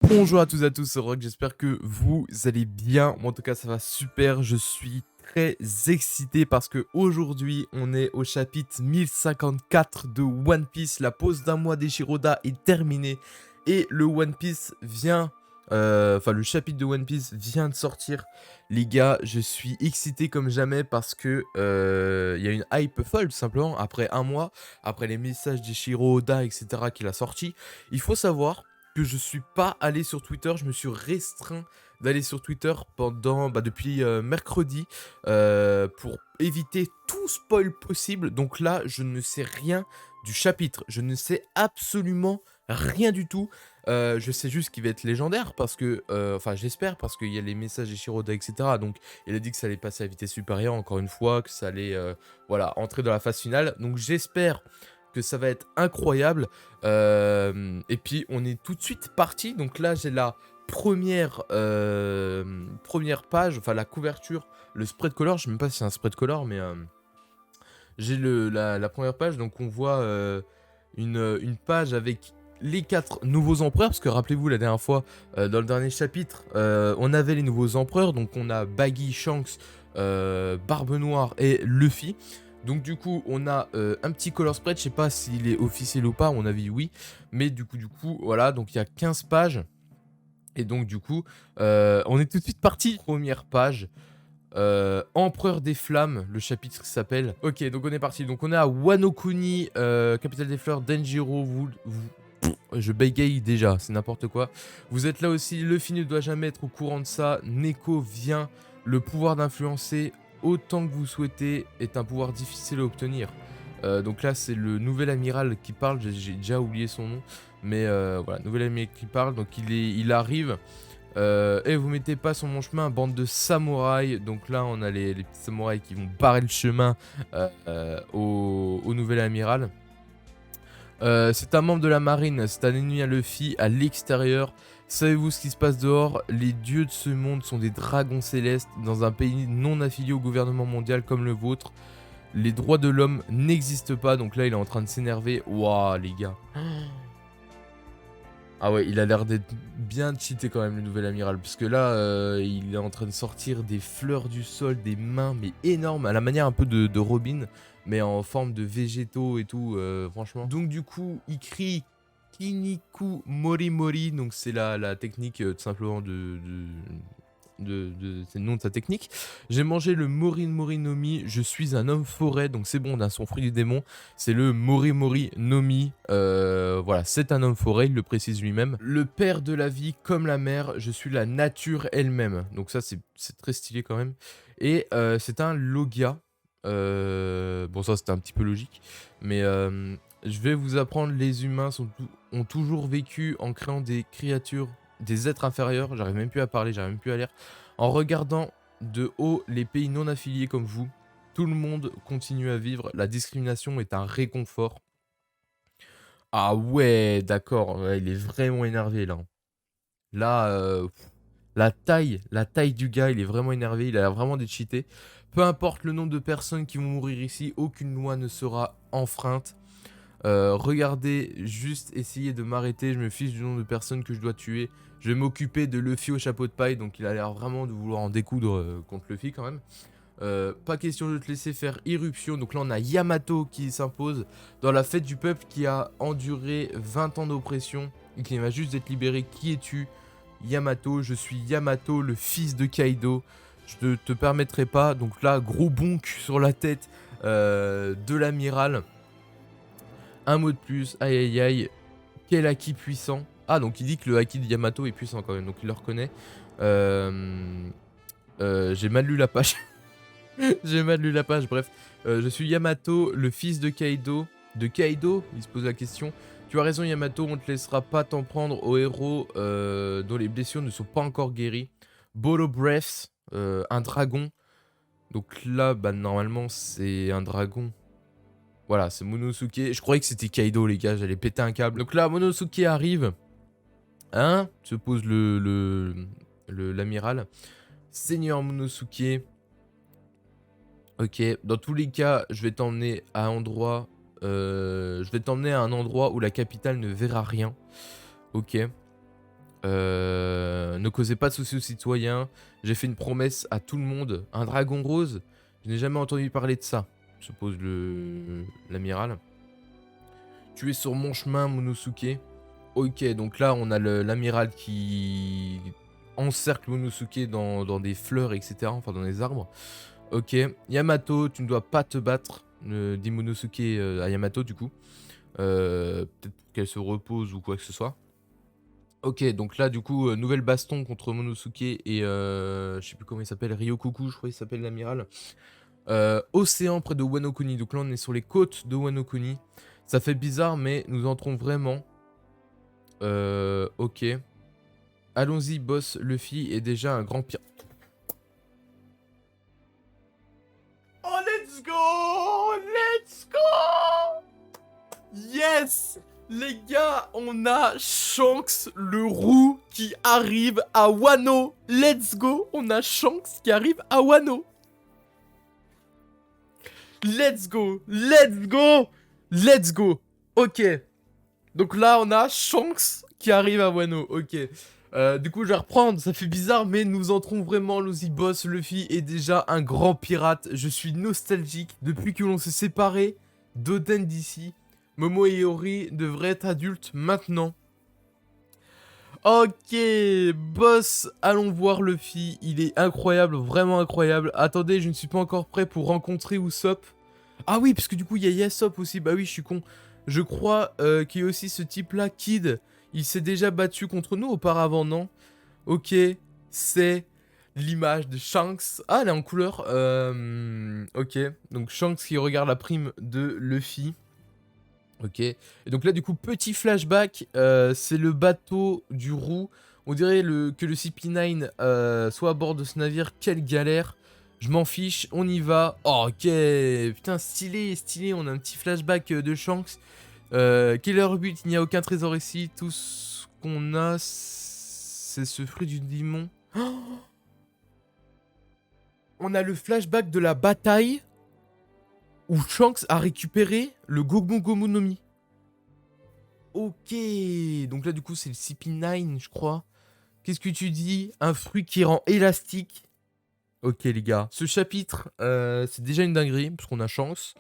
Bonjour à tous et à tous, c'est Rock, j'espère que vous allez bien. Moi en tout cas ça va super, je suis très excité parce que aujourd'hui on est au chapitre 1054 de One Piece. La pause d'un mois d'Eshiroda est terminée et le One Piece vient... Enfin le chapitre de One Piece vient de sortir. Les gars, je suis excité comme jamais parce que il y a une hype folle tout simplement. Après un mois, après les messages d'Eshiro Oda etc qu'il a sorti, il faut savoir que je suis pas allé sur Twitter, je me suis restreint d'aller sur Twitter pendant depuis mercredi pour éviter tout spoil possible. Donc là, je ne sais rien du chapitre, je ne sais absolument rien du tout. Je sais juste qu'il va être légendaire parce que, enfin j'espère, parce qu'il y a les messages d'Eshiroda, etc. Donc il a dit que ça allait passer à vitesse supérieure encore une fois, que ça allait voilà, entrer dans la phase finale. Donc j'espère que ça va être incroyable. Et puis on est tout de suite parti. Donc là j'ai la première page, enfin la couverture, le spread color. Je sais même pas si c'est un spread color, mais j'ai la première page. Donc on voit une page avec les 4 nouveaux empereurs. Parce que rappelez-vous, la dernière fois, dans le dernier chapitre, on avait les nouveaux empereurs. Donc on a Baggy, Shanks, Barbe Noire et Luffy. Donc du coup on a un petit color spread, je sais pas s'il est officiel ou pas, à mon avis oui. Mais du coup voilà, donc il y a 15 pages. Et donc du coup on est tout de suite parti. Première page, Empereur des Flammes, le chapitre s'appelle. Ok, donc on est parti. Donc on est à Wano Kuni, capitale des fleurs, Denjiro, je bégaye déjà, c'est n'importe quoi. Vous êtes là aussi, Luffy ne doit jamais être au courant de ça. Neko vient, le pouvoir d'influencer autant que vous souhaitez est un pouvoir difficile à obtenir. Donc là c'est le nouvel amiral qui parle, j'ai déjà oublié son nom. Mais voilà, nouvel amiral qui parle, donc il arrive. Et vous mettez pas sur mon chemin, bande de samouraïs. Donc là on a les petits samouraïs qui vont barrer le chemin au nouvel amiral. C'est un membre de la marine, c'est un ennemi à Luffy à l'extérieur. Savez-vous ce qui se passe dehors? Les dieux de ce monde sont des dragons célestes dans un pays non affilié au gouvernement mondial comme le vôtre. Les droits de l'homme n'existent pas, donc là il est en train de s'énerver. Waouh les gars. Ah ouais, il a l'air d'être bien cheaté quand même le nouvel amiral. Parce que là, il est en train de sortir des fleurs du sol, des mains, mais énormes. À la manière un peu de Robin, mais en forme de végétaux et tout, franchement. Donc du coup, il crie Kiniku Mori Mori. Donc c'est la technique tout simplement c'est le nom de sa technique. J'ai mangé le Mori Mori Nomi, je suis un homme forêt, donc c'est bon, on a son fruit du démon, c'est le Mori Mori Nomi, voilà, c'est un homme forêt, il le précise lui-même. Le père de la vie comme la mère, je suis la nature elle-même, donc ça c'est très stylé quand même. Et c'est un Logia, bon ça c'était un petit peu logique, mais je vais vous apprendre, les humains ont toujours vécu en créant des créatures, des êtres inférieurs, j'arrive même plus à parler, j'arrive même plus à lire, en regardant de haut les pays non affiliés comme vous. Tout le monde continue à vivre, la discrimination est un réconfort. Ah ouais, d'accord, ouais, il est vraiment énervé là. Là, la taille du gars, il est vraiment énervé, il a l'air vraiment d'être cheaté. Peu importe le nombre de personnes qui vont mourir ici, aucune loi ne sera enfreinte. Regardez, juste essayer de m'arrêter, je me fiche du nombre de personnes que je dois tuer. Je vais m'occuper de Luffy au chapeau de paille, donc il a l'air vraiment de vouloir en découdre contre Luffy quand même. Pas question de te laisser faire irruption, donc là on a Yamato qui s'impose dans la fête du peuple qui a enduré 20 ans d'oppression et qui va juste d'être libéré. Qui es-tu? Yamato, je suis Yamato, le fils de Kaido. Je ne te permettrai pas, donc là gros bonk sur la tête de l'amiral. Un mot de plus, aïe aïe aïe, quel haki puissant. Ah, donc il dit que le haki de Yamato est puissant quand même, donc il le reconnaît. J'ai mal lu la page. J'ai mal lu la page, bref. Je suis Yamato, le fils de Kaido. De Kaido, il se pose la question. Tu as raison Yamato, on ne te laissera pas t'en prendre aux héros dont les blessures ne sont pas encore guéries. Bolo Breath, un dragon. Donc là, bah normalement c'est un dragon. Voilà, c'est Monosuke. Je croyais que c'était Kaido, les gars, j'allais péter un câble. Donc là, Monosuke arrive. Hein? Se pose l'amiral. Seigneur Monosuke. Ok, dans tous les cas, je vais t'emmener à un endroit. Je vais t'emmener à un endroit où la capitale ne verra rien. Ok. Ne causez pas de soucis aux citoyens. J'ai fait une promesse à tout le monde. Un dragon rose? Je n'ai jamais entendu parler de ça, suppose l'amiral. Tu es sur mon chemin, Monosuke. Ok, donc là, on a l'amiral qui encercle Monosuke dans des fleurs, etc. Enfin, dans des arbres. Ok. Yamato, tu ne dois pas te battre, dit Monosuke à Yamato, du coup. Peut-être qu'elle se repose ou quoi que ce soit. Ok, donc là, du coup, nouvelle baston contre Monosuke et je sais plus comment il s'appelle, Ryokoku, je crois qu'il s'appelle l'amiral. Océan près de Wano Kuni. Donc là, on est sur les côtes de Wano Kuni. Ça fait bizarre, mais nous entrons vraiment. Ok. Allons-y, boss. Luffy est déjà un grand pire. Oh, let's go! Let's go! Yes! Les gars, on a Shanks le roux qui arrive à Wano. Let's go! On a Shanks qui arrive à Wano. Let's go! Let's go! Let's go! Ok. Donc là, on a Shanks qui arrive à Wano. Ok. Du coup, je vais reprendre. Ça fait bizarre, mais nous entrons vraiment. L'Uzi Boss, Luffy est déjà un grand pirate. Je suis nostalgique. Depuis que l'on s'est séparé d'Oden d'ici, Momo et Iori devraient être adultes maintenant. Ok, boss, allons voir Luffy. Il est incroyable, vraiment incroyable. Attendez, je ne suis pas encore prêt pour rencontrer Usopp. Ah oui, parce que du coup, il y a Yasop aussi. Bah oui, je suis con. Je crois qu'il y a aussi ce type-là, Kid. Il s'est déjà battu contre nous auparavant, non? Ok, c'est l'image de Shanks. Ah, elle est en couleur. Ok, donc Shanks qui regarde la prime de Luffy. Ok, et donc là, du coup, petit flashback. C'est le bateau du roux. On dirait que le CP9 soit à bord de ce navire. Quelle galère! Je m'en fiche, on y va. Oh, ok, putain, stylé, stylé. On a un petit flashback de Shanks. Quel est leur but? Il n'y a aucun trésor ici. Tout ce qu'on a, c'est ce fruit du démon. Oh, on a le flashback de la bataille où Shanks a récupéré le Gomu Gomu no Mi. Ok, donc là du coup c'est le CP9 je crois. Qu'est-ce que tu dis? Un fruit qui rend élastique. Ok les gars, ce chapitre c'est déjà une dinguerie parce qu'on a chance.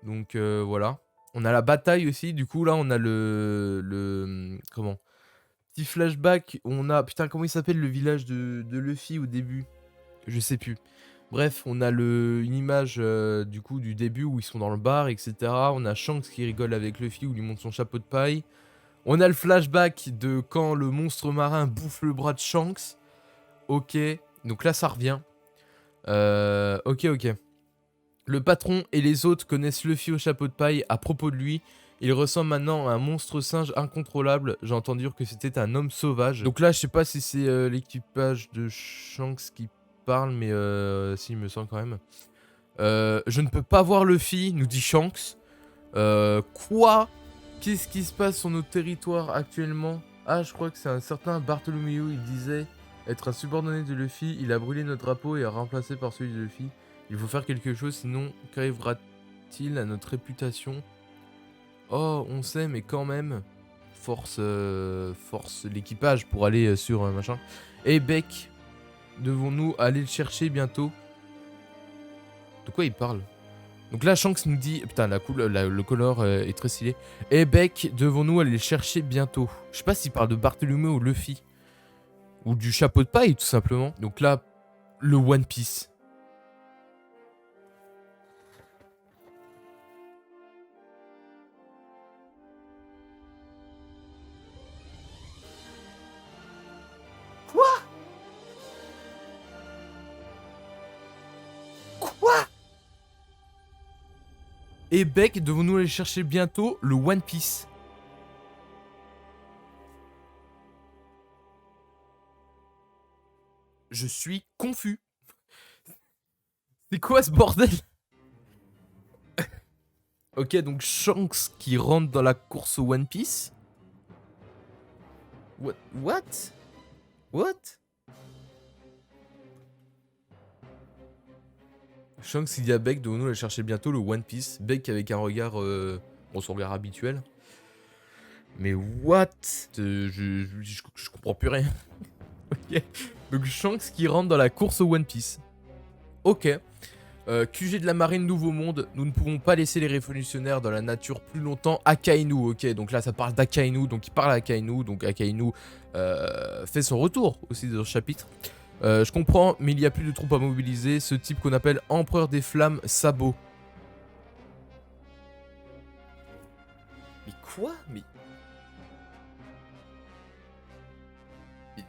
Donc voilà. On a la bataille aussi, du coup là on a comment? Petit flashback où on a... Putain comment il s'appelle le village de Luffy au début? Je sais plus. Bref, on a une image du coup du début où ils sont dans le bar, etc. On a Shanks qui rigole avec Luffy où il lui montre son chapeau de paille. On a le flashback de quand le monstre marin bouffe le bras de Shanks. Ok, donc là ça revient. Ok, ok. Le patron et les autres connaissent Luffy au chapeau de paille. À propos de lui, il ressemble maintenant à un monstre singe incontrôlable. J'ai entendu dire que c'était un homme sauvage. Donc là, je sais pas si c'est l'équipage de Shanks qui parle, mais si, il me semble quand même. Je ne peux pas voir Luffy, nous dit Shanks. Quoi? Qu'est-ce qui se passe sur notre territoire actuellement? Ah, je crois que c'est un certain Bartholomew, il disait être un subordonné de Luffy. Il a brûlé notre drapeau et a remplacé par celui de Luffy. Il faut faire quelque chose, sinon qu'arrivera-t-il à notre réputation? Oh, on sait, mais quand même. Force l'équipage pour aller sur machin. Et Beck, devons-nous aller le chercher bientôt? De quoi il parle? Donc là, Shanks nous dit... Putain, le color est très stylé. Et Beck, devons-nous aller le chercher bientôt? Je sais pas s'il parle de Bartholomew ou Luffy. Ou du chapeau de paille, tout simplement. Donc là, le One Piece. Quoi? Quoi? Et Beck, devons-nous aller chercher bientôt le One Piece? Je suis confus. C'est quoi ce bordel? Ok, donc Shanks qui rentre dans la course au One Piece. What? What? Shanks il dit à Beck, devons-nous aller chercher bientôt le One Piece? Beck avec un regard, son regard habituel. Mais what? Je comprends plus rien. Ok. Donc Shanks qui rentre dans la course au One Piece. Ok. QG de la marine Nouveau Monde, nous ne pouvons pas laisser les révolutionnaires dans la nature plus longtemps. Akainu, ok, donc là ça parle d'Akainu, donc il parle à Akainu, donc Akainu fait son retour aussi dans ce chapitre. Je comprends, mais il n'y a plus de troupes à mobiliser, ce type qu'on appelle Empereur des Flammes Sabo. Mais quoi? Mais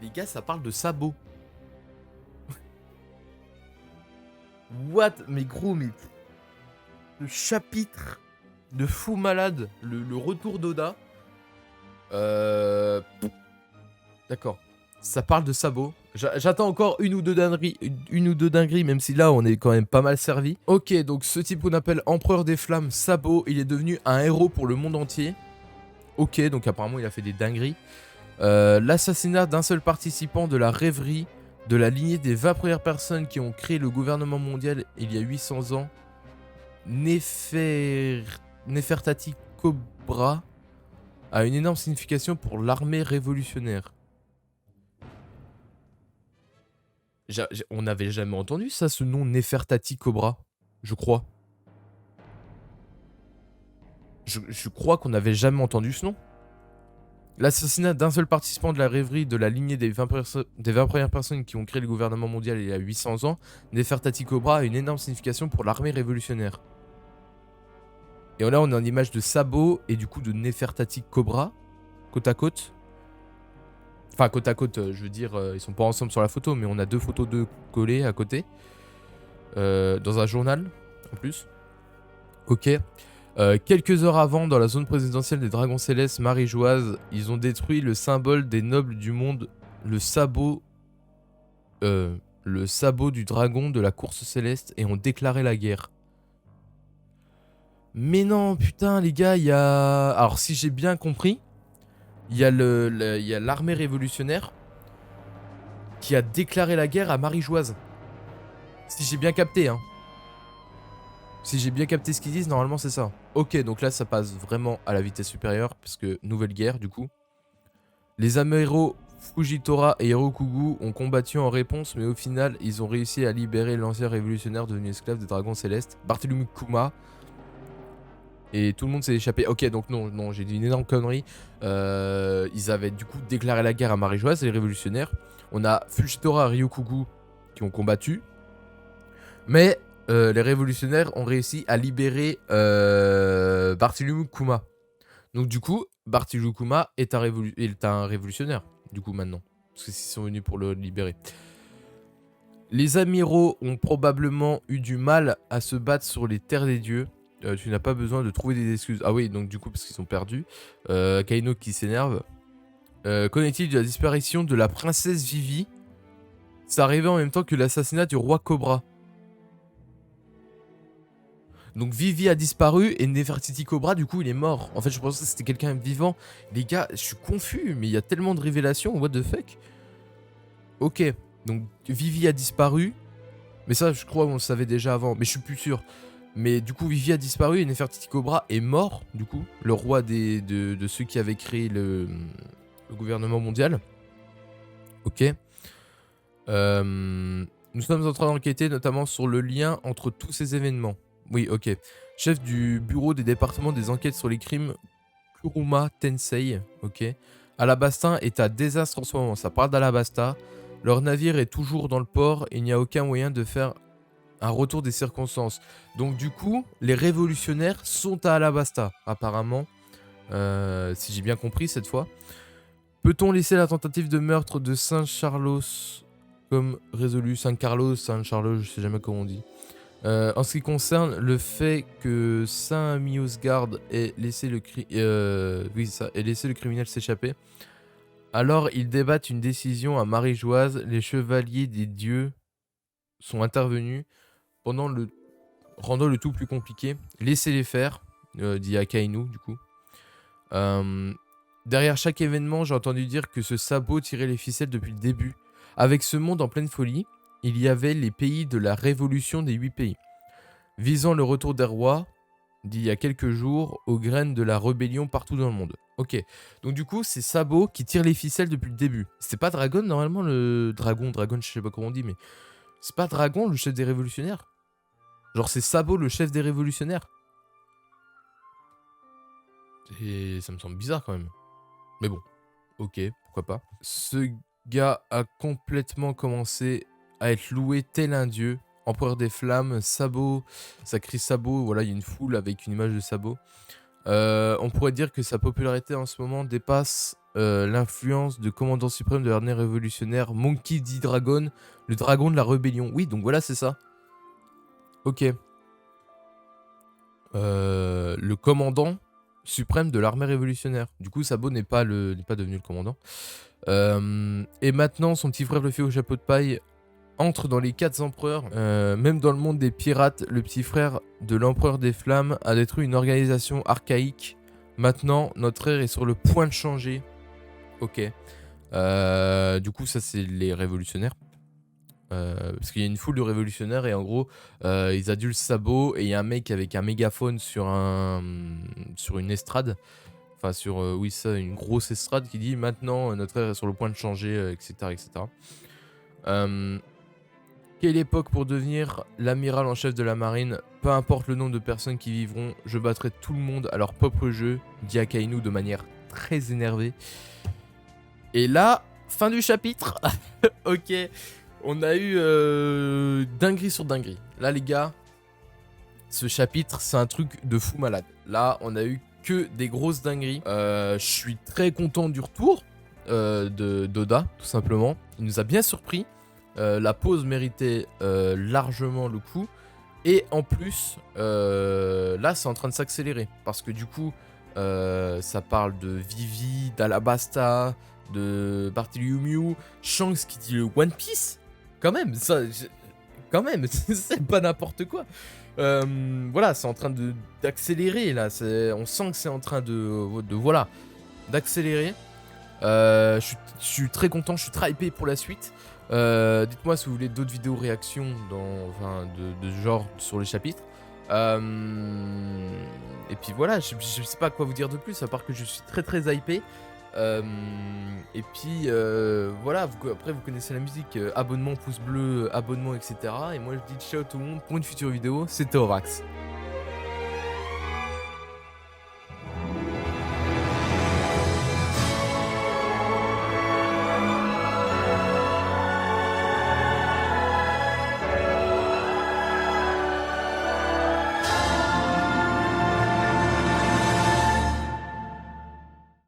les gars, ça parle de Sabo. What? Mais gros, mais... Le chapitre de fou malade, le retour d'Oda. D'accord. Ça parle de Sabo. J'attends encore une ou deux dingueries, même si là on est quand même pas mal servi. Ok, donc ce type qu'on appelle Empereur des Flammes, Sabo, il est devenu un héros pour le monde entier. Ok, donc apparemment il a fait des dingueries. L'assassinat d'un seul participant de la rêverie de la lignée des 20 premières personnes qui ont créé le gouvernement mondial il y a 800 ans. Nefertati Cobra a une énorme signification pour l'armée révolutionnaire. On n'avait jamais entendu ça, ce nom Nefertati Cobra, je crois. Je crois qu'on n'avait jamais entendu ce nom. L'assassinat d'un seul participant de la rêverie de la lignée des 20 premières personnes qui ont créé le gouvernement mondial il y a 800 ans, Nefertati Cobra a une énorme signification pour l'armée révolutionnaire. Et là, on est en image de Sabo et du coup de Nefertati Cobra, côte à côte. Enfin, côte à côte, je veux dire, ils sont pas ensemble sur la photo, mais on a deux photos d'eux collées à côté. Dans un journal, en plus. Ok. Quelques heures avant, dans la zone présidentielle des Dragons Célestes Marie-Joise, ils ont détruit le symbole des nobles du monde, le sabot du dragon de la course céleste, et ont déclaré la guerre. Mais non, putain, les gars, il y a... Alors, si j'ai bien compris, il y a l'armée révolutionnaire qui a déclaré la guerre à Marie-Joise. Si j'ai bien capté, hein. Si j'ai bien capté ce qu'ils disent, normalement c'est ça. Ok, donc là ça passe vraiment à la vitesse supérieure, parce que nouvelle guerre du coup. Les amiraux Fujitora et Hirokugu ont combattu en réponse, mais au final ils ont réussi à libérer l'ancien révolutionnaire devenu esclave des dragons célestes, Barthélemy Kuma. Et tout le monde s'est échappé. Ok, donc non, j'ai dit une énorme connerie. Ils avaient du coup déclaré la guerre à Marie-Joise, les révolutionnaires. On a Fujitora et Ryukugu qui ont combattu. Mais les révolutionnaires ont réussi à libérer Barthélemy Kuma. Donc du coup, Barthélemy Kuma est un révolutionnaire, du coup maintenant. Parce qu'ils sont venus pour le libérer. Les amiraux ont probablement eu du mal à se battre sur les terres des dieux. Tu n'as pas besoin de trouver des excuses. Ah oui, donc du coup, parce qu'ils sont perdus. Kaino qui s'énerve. Qu'en est-il de la disparition de la princesse Vivi? Ça arrivait en même temps que l'assassinat du roi Cobra. Donc Vivi a disparu et Nefertiti Cobra, du coup, il est mort. En fait, je pensais que c'était quelqu'un vivant. Les gars, je suis confus, mais il y a tellement de révélations. What the fuck? Ok, donc Vivi a disparu. Mais ça, je crois qu'on le savait déjà avant, mais je suis plus sûr. Mais du coup, Vivi a disparu et Nefertiti Cobra est mort, du coup. Le roi de ceux qui avaient créé le gouvernement mondial. Ok. Nous sommes en train d'enquêter notamment sur le lien entre tous ces événements. Oui, ok. Chef du bureau des départements des enquêtes sur les crimes, Kuruma Tensei. Ok. Alabasta est à désastre en ce moment. Ça parle d'Alabasta. Leur navire est toujours dans le port. Il n'y a aucun moyen de faire un retour des circonstances. Donc du coup, les révolutionnaires sont à Alabasta, apparemment. Si j'ai bien compris cette fois. Peut-on laisser la tentative de meurtre de Saint Carlos comme résolu? Saint Carlos, je sais jamais comment on dit. En ce qui concerne le fait que Saint Miosgard ait laissé le criminel s'échapper, alors ils débattent une décision à Marie-Joise. Les chevaliers des dieux sont intervenus rendant le tout plus compliqué. Laissez-les faire, dit Akainu du coup. Derrière chaque événement, j'ai entendu dire que ce sabot tirait les ficelles depuis le début. Avec ce monde en pleine folie, il y avait les pays de la révolution des 8 pays. Visant le retour des rois, d'il y a quelques jours, aux graines de la rébellion partout dans le monde. Ok. Donc du coup, c'est Sabo qui tire les ficelles depuis le début. C'est pas Dragon, normalement, le... Dragon, je sais pas comment on dit, mais... C'est pas Dragon, le chef des révolutionnaires? Genre, c'est Sabo, le chef des révolutionnaires? Et ça me semble bizarre, quand même. Mais bon. Ok, pourquoi pas. Ce gars a complètement commencé à être loué tel un dieu. Empereur des flammes, Sabo, ça crie Sabo, voilà, il y a une foule avec une image de Sabo. On pourrait dire que sa popularité en ce moment dépasse l'influence de commandant suprême de l'armée révolutionnaire Monkey D. Dragon, le dragon de la rébellion. Oui, donc voilà, c'est ça. Ok. Le commandant suprême de l'armée révolutionnaire. Du coup, Sabo n'est pas devenu le commandant. Et maintenant, son petit frère le fait au chapeau de paille entre dans les 4 empereurs. Même dans le monde des pirates, le petit frère de l'empereur des flammes a détruit une organisation archaïque. Maintenant, notre ère est sur le point de changer. Ok. Du coup, ça, c'est les révolutionnaires. Parce qu'il y a une foule de révolutionnaires et en gros, ils adulent Sabot et il y a un mec avec un mégaphone sur une estrade. Enfin, sur, oui, ça, une grosse estrade qui dit maintenant notre ère est sur le point de changer, etc. etc. Quelle époque pour devenir l'amiral en chef de la marine? Peu importe le nombre de personnes qui vivront, je battrai tout le monde à leur propre jeu, dit Akainu de manière très énervée. Et là, fin du chapitre. Ok, on a eu dinguerie sur dinguerie. Là, les gars, ce chapitre, c'est un truc de fou malade. Là, on a eu que des grosses dingueries. Je suis très content du retour d'Oda, tout simplement. Il nous a bien surpris. La pause méritait largement le coup. Et en plus, là, c'est en train de s'accélérer. Parce que du coup, ça parle de Vivi, d'Alabasta, de Barthélemy, Shanks qui dit le One Piece. Quand même, quand même, c'est pas n'importe quoi. Voilà, c'est en train d'accélérer là. On sent que c'est en train voilà, d'accélérer. Je suis très content, je suis très hypé pour la suite. Dites-moi si vous voulez d'autres vidéos réactions de ce genre sur les chapitres. Et puis voilà, je sais pas quoi vous dire de plus à part que je suis très très hypé. Et puis voilà, après vous connaissez la musique, abonnement, pouce bleu, abonnement, etc. Et moi je dis ciao tout le monde pour une future vidéo, c'était Orax.